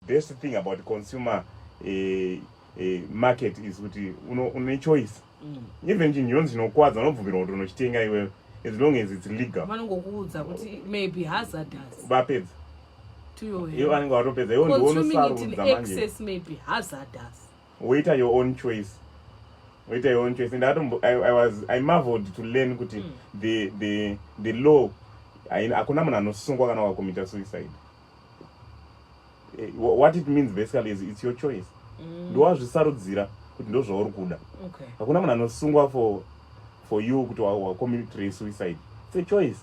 best thing about consumer market is kuti une choice. Even chinhu chinokwadza unobvumirwa kuti unochitenga iwewe as long as it's legal. Vanongokuudza kuti maybe hazardous. Vapedza. Ivo vanenge vatopedza. Ivo ndiwo unosarudza manje. Excess maybe hazardous. Waita your own choice. Waita your own choice. And I marveled to learn kuti the law hakuna munhu anosungwa kana wakomita suicide. What it means basically is it's your choice. Ndowazvisarudzira kuti ndo zvauri kuda. Hakuna munhu anosungwa for you kuti wacommit suicide. It's a choice.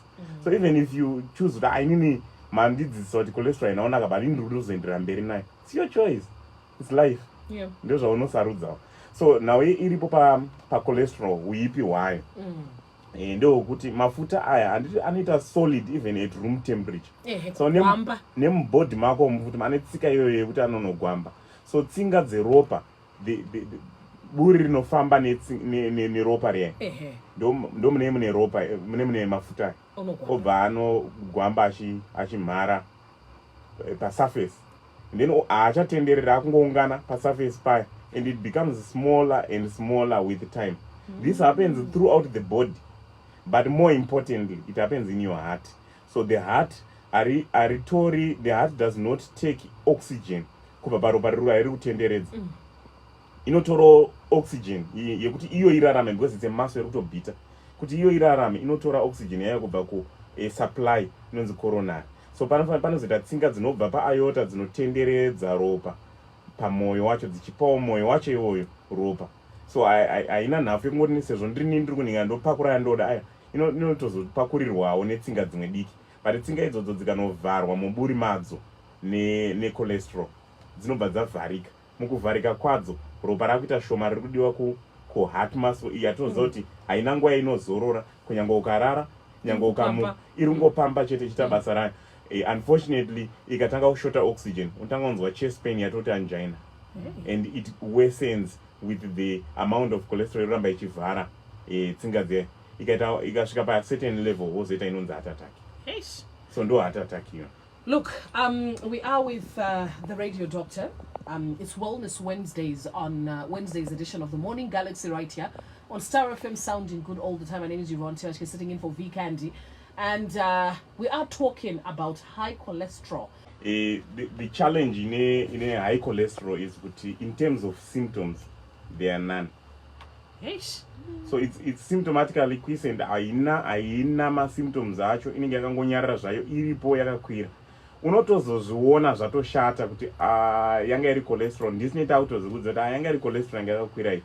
So even if you choose that inini mandidzidzisa kuti cholesterol inaonaka but ndiri kuzoendera mberi nayo. It's your choice. It's life. Yeah. Ndo zvaunosarudzawo. So now iripo pa cholesterol uipi hwayo. Ndo kuti mafuta aya anoita solid even at room temperature. So nemubhodhi mako mufuta mane tsika iyoyo yekuti anonogwamba. So tsinga dzeropa buri rinofamba neropa riya. Ndo mune ropa mune mafuta obva anogwamba achimhara pasurface. And then haachatenderera akungoungana pasurface paya, and it becomes smaller and smaller with time. This happens throughout the body, but more importantly it happens in your heart. So the heart the heart does not take oxygen kubva paropa riri kutenderedza. Inotora oxygen yekuti iyo irarame because it's a muscle yekutobhita. Kuti iyo irarame inotora oxygen yayo kubva ku supply inonzi coronary. So panozoita tsinga dzinobva paaorta dzinotenderedza ropa pamoyo wacho dzichipawo moyo wacho iwoyo ropa. So haina nhafu yekungoti sezvo ndiri kuninga ndopakura yandoda aya inotozopakurirwawo netsinga dzimwe diki. But tsinga idzodzo dzikanovharwa muburi madzo necholesterol dzinobva dzavharika. Mukuvharika kwadzo ropa rakuita shoma riri kudiwa ku heart muscle iyi yatoziva kuti haina nguva inozorora kunyange ukarara nyange ukamuka iri kungopamba chete chita basa rayo. Unfortunately ikatanga kushota oxygen unotanga kunzwa chest pain yatoti angina. And it worsens with the amount of cholesterol iramba ichivhara tsinga dze ikasvika pa certain level wozoita inonzi heart attack. So ndo heart attack iyo. Look, we are with the radio doctor. It's Wellness Wednesdays on Wednesday's edition of the Morning Galaxy right here on Star FM, sounding good all the time. My name is Yvonne Tivatye, sitting in for V Candy, and we are talking about high cholesterol. The challenge in a high cholesterol is that in terms of symptoms, there are none. So it's symptomatically quiescent. Aina ma symptoms acho inenge yakangonyarara zvayo iripo yakakwira. Unotozozviona zvatoshata kuti yanga iri cholesterol ndisinoita kutozvikudza kuti yanga iri cholesterol yanga yakakwira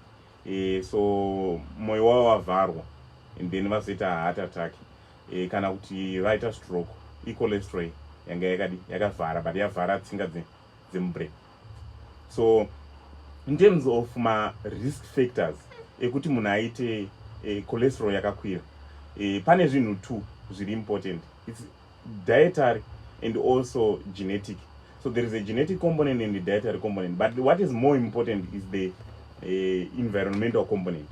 iyi. So moyo wavo wavharwa and then vazoita heart attack kana kuti vaita stroke. Cholesterol yanga yakavhara but yavhara tsinga dzemubrain. So in terms of ma risk factors ekuti munhu aite cholesterol yakakwira pane zvinhu 2 zviri important. It's dietary and also genetic. So there is a genetic component and the dietary component, but what is more important is the environmental component,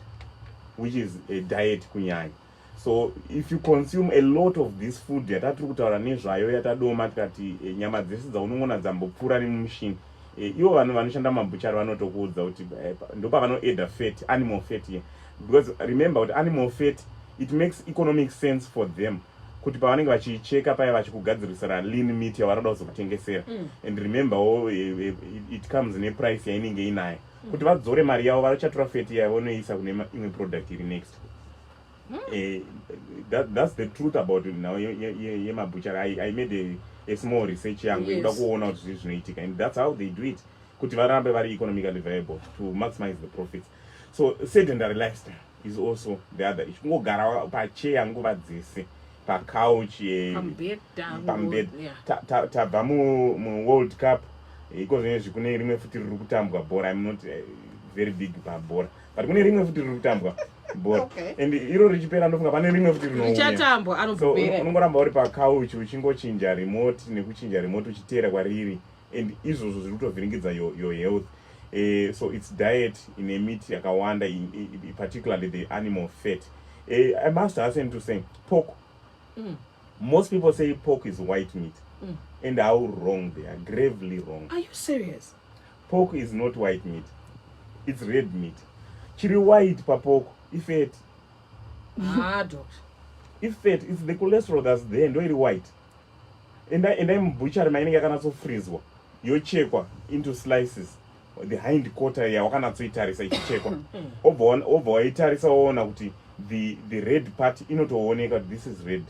which is a diet kunyanya. So if you consume a lot of this food yatatiri kutaura nezvayo yatadoma tikati nyama dzese dzaunongona dzambopfuura nemushini, ivo vanhu vanoshanda mabhuchari vanotokuudza kuti ndopavanoedha fat, animal fat here, because remember kuti animal fat it makes economic sense for them kuti pavanenge vachicheka paya vachikugadzirisira lean meat yavarada kuzokutengesera. And remember it comes neprice yainenge inayo kuti vadzore mari yavo vachatora fat yayo vonoisa kune imwe product iri next. That's the truth about it now yemabhuchari. I made a small research yangu ekuda kuona kuti zvinoitika, and that's how they do it kuti varambe vari economically viable to maximize the profits. So sedentary lifestyle is also the other issue. Kungogara pachair nguva dzese pacouch pambed tabva muworld cup iko zvinezvi kune rimwe futi riri kutambwa bhora. I'm not very big pabhora but kune rimwe futi riri kutambwa bhora and iro richipera ndofunga pane rimwe futi rinouya. So unongoramba uri pacouch uchingochinja remote nekuchinja remote uchiteera kwariri, and izvozvo zviri kutovhiringidza your health. So it's diet in a meat yakawanda, particularly the animal fat. I must hasten to say pork. Most people say pork is white meat. And how wrong they are, gravely wrong. Are you serious? Pork is not white meat. It's red meat. Chiri white pa pork, if it Doctor. if it is the cholesterol that's there and very white. And I'm butcher mining yakanaso freeze. You check into slices. The hind quarter ya wakanatso itarisa ichichekwa. Over itarisa ona kuti the red part inotooneka, this is red.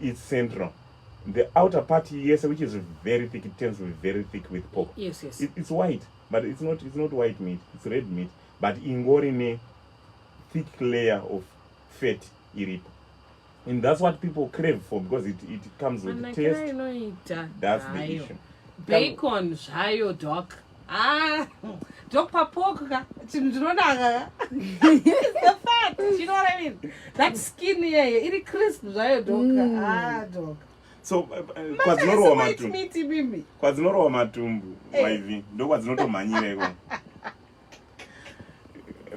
It's central. The outer part, yes, which is very thick, it tends to be very thick with pork. Yes. It's white, but it's not white meat. It's red meat. But ingorine thick layer of fat iripo. And that's what people crave for, because it comes with taste. That's the issue. Bacon, shayo, doc. Doc papoka. It's the fat. You know what I mean? That skin here, it crisp, shayo, doc. Doc. So, kwazinoro wa matumbu, waivi. Ndo kwazinoto manyireko.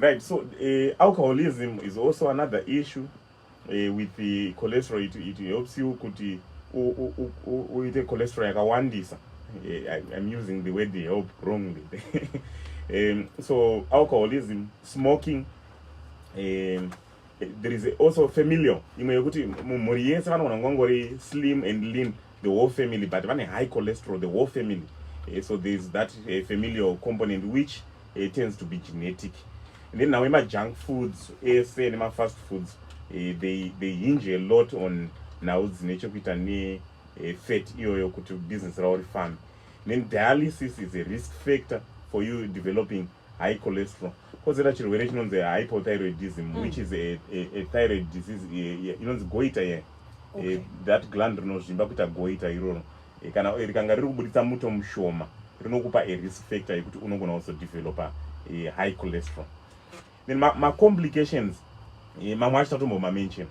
Right, so alcoholism is also another issue with the cholesterol. It helps you kuti uite cholesterol yakawandisa. I'm using the word they help wrongly. So alcoholism, smoking, there is also familial. You know, kuti slim and lean, the whole family, but when high cholesterol, the whole family. So there's that familial component which tends to be genetic. And then now junk foods, fast foods, they hinge a lot on now nature fat to business or farm. Then dialysis is a risk factor for you developing high cholesterol. Because actually we're on the hypothyroidism, which is a thyroid disease. You know, the goiter, that gland knows goiter. It can muto mshoma. A risk factor. You could also develop a high cholesterol. Then my complications, my mention.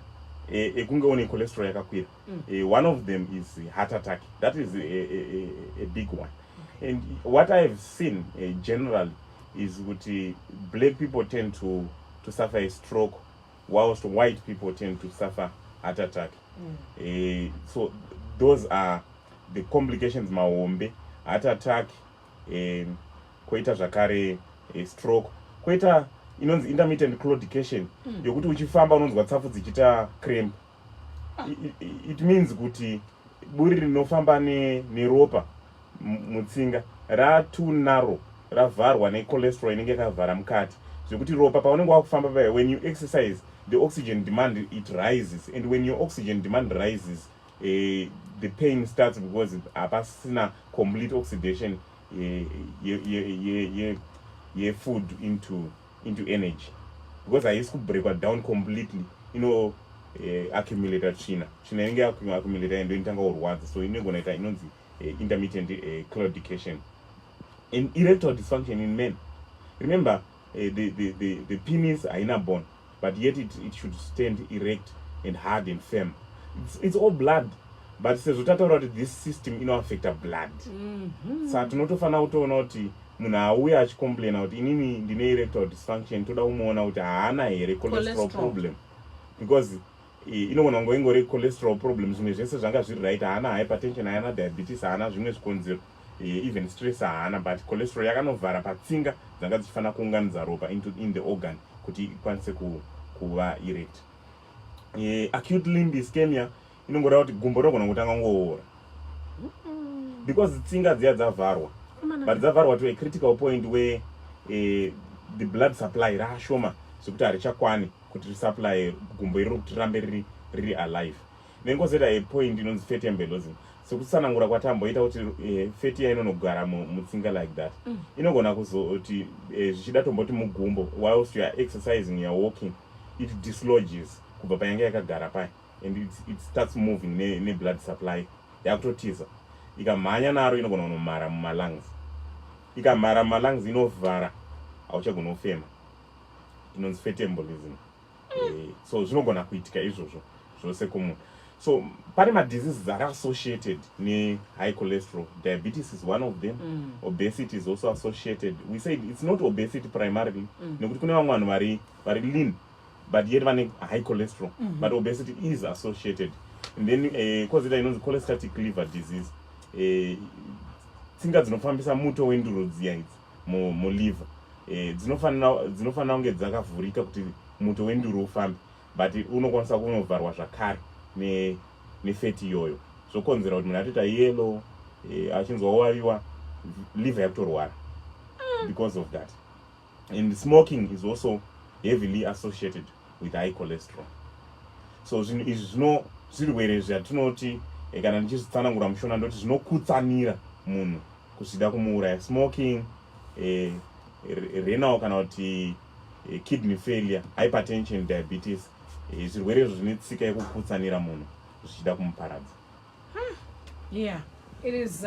Cholesterol. One of them is heart attack. That is a big one. And what I've seen generally is that black people tend to suffer a stroke, whilst white people tend to suffer heart attack. So those are the complications. Maombe, heart attack, koita zakare, stroke, koita intermittent claudication. Yokuti uchifamba unonzwa tsafu dzichita cramp. It means kuti buri rinofamba neropa mutsinga too narrow, ravharwa cholesterol inenge yakavhara mukati. Zvekuti ropa paunenge wakufamba paya, when you exercise, the oxygen demand it rises, and when your oxygen demand rises, the pain starts because hapasina complete oxidation food into energy, because I used to break it down completely. Accumulated china inenge accumulated and intanga urwadza, so inogona inonzi intermittent claudication. And erectile dysfunction in men. Remember, the penis haina bone, but yet it should stand erect and hard and firm. It's all blood, but this system affect blood. So tinotofana kutoona kuti munhu auya achicomplaina kuti inini ndine erectile dysfunction, toda kumuona kuti haana here cholesterol problem, because inogona ingori cholesterol problem, zvimwe zvese zvanga zviri right, haana hypertension, haana diabetes, haana zvimwe zvikonzero, even stress haana, but cholesterol yakanovhara patsinga dzanga dzichifana kuunganidza ropa in the organ kuti ikwanise kuva erect. Acute limb ischemia inongoreva kuti gumbo rinogona kutanga kungoora, because tsinga dziya dzavharwa, but dzavharwa to a critical point where the blood supply rashoma, zvekuti harichakwani kuti risupply gumbo iri kuti rirambe riri alive. Nengozoita a point inonzi fatty embolism. So kutsanangura kwatamboita kuti fatty inonogara mutsinga like that. Inogona kuzoti zvichida tomboti mugumbo, whilst you are exercising, you are walking, it dislodges kubva payanga yakagara paya, and it starts moving ne blood supply yakutotiza. Ikamhanya naro inogona kunomhara mumalungs. Ikamhara mumalungs inovhara, hauchagona kufema. Inonzi fatty embolism. So zvinogona kuitika izvozvo zvose kumunhu. So pane madiseases are associated ne high cholesterol. Diabetes is one of them. Obesity is also associated. We said it's not obesity primarily, nekuti kune vamwe vanhu vari lean but yet vane high cholesterol, but obesity is associated. and then cause it inonzi cholestatic liver disease. Tsinga dzinofambisa muto wenduro dziya idzi muliver dzinofanira kunge dzakavhurika kuti muto wenduro ufambe, but unokwanisa kunovharwa zvakare nefeti iyoyo, zvokonzera kuti munhu atoita yellow, achinzwa waviwa, liver yakutorwara because of that. And smoking is also heavily associated with high cholesterol. So izvi zvirwere zvatinoti kana ndichizvitsanangura mushona ndoti zvinokutsanira munhu kusvida kumuuraya. Smoking, renal kana kuti kidney failure, hypertension, diabetes, zvirwere izvo zvine tsika yekukutsanira munhu zvichida kumuparadza. Yeah, it is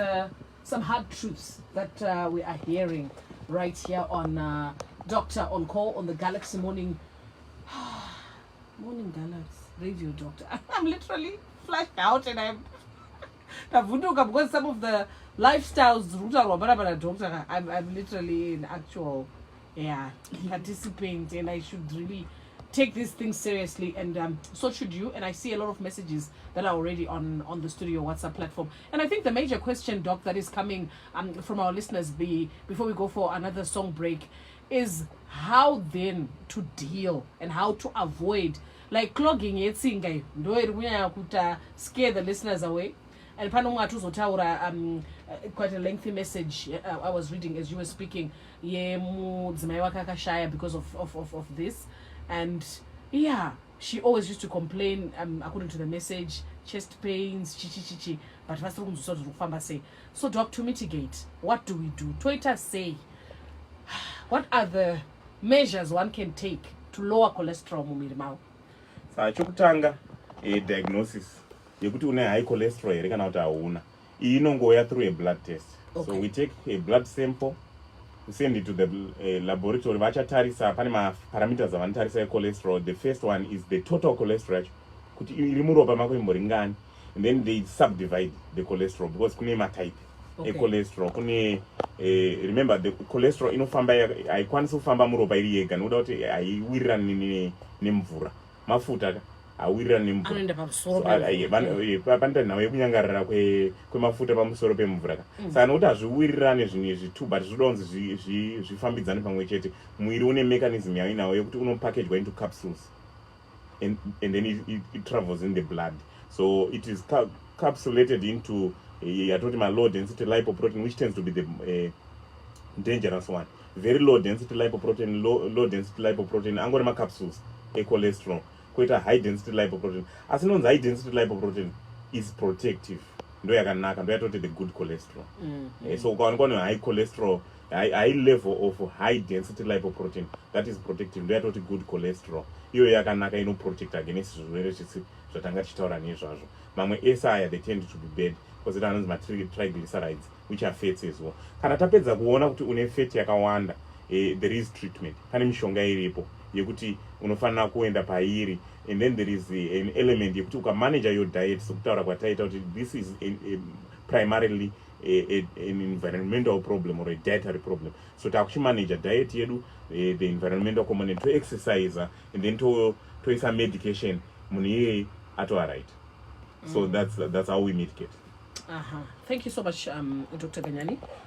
some hard truths that we are hearing right here on Doctor on Call on the Galaxy Morning Galaxy Radio Doctor. I'm literally flashed out and I'm because some of the lifestyles doctor, I'm literally in actual participant, and I should really take these things seriously, and so should you. And I see a lot of messages that are already on the studio WhatsApp platform. And I think the major question, Doc, that is coming from our listeners before we go for another song break is how then to deal and how to avoid like clogging it, scare the listeners away. And quite a lengthy message I was reading as you were speaking, because of this. And yeah, she always used to complain, according to the message, chest pains, but so Doc, to mitigate, what do we do? Twitter say, what are the measures one can take to lower cholesterol mumiri mao? Chokutanga diagnosis yekuti une high cholesterol here kana kuti hauna, iyi inongoya through a blood test. Okay. So we take a blood sample, we send it to the laboratory. Vachatarisa pane parameters avanotarisa cholesterol. The first one is the total cholesterol, kuti iri muropa mako imboringani, and then they subdivide the cholesterol because kune matype cholesterol. Kune remember the cholesterol inofamba haikwanisi kufamba muropa iri yega nokuda kuti haiwirirani nemvura, mafuta hawirirani nemvura. Panoita nhau yekunyangarira kwemafuta pamusoro pemvura. Saka nokuti hazviwirirane zvinhu zvitu, but zvinoda kunzi zvifambidzane pamwe chete. Mwiri une mechanism yainawo yekuti unopackaged into capsules, and then it travels in the blood. So it is capsulated into low density lipoprotein, which tends to be the dangerous one. Very low density lipoprotein, low density lipoprotein, angorema capsules, cholesterol. Quite a high density lipoprotein. As known as high density lipoprotein is protective. Ndo yakanaka, ndo yatoti the good cholesterol. So ukaona high cholesterol, high level of high density lipoprotein, that is protective. Ndo yatoti good cholesterol. Iyo yakanaka ino protect against zvirwere zvatanga tichitaura nezvazvo. Mamwe esi they tend to be bad because it has triglycerides, which are fats as well. Kana tapedza kuona kuti une fat yakawanda, there is treatment. Pane mishonga iripo yekuti unofanira kuenda pairi, and then there is an element yekuti ukamanage your diet, sokutaura kwataita kuti this is primarily an environmental problem or a dietary problem. So takuchimanage diet yedu, the environmental component, to exercise, and then to some medication, munhu ato alright. So that's how we mitigate. Thank you so much, Dr. Ganyani.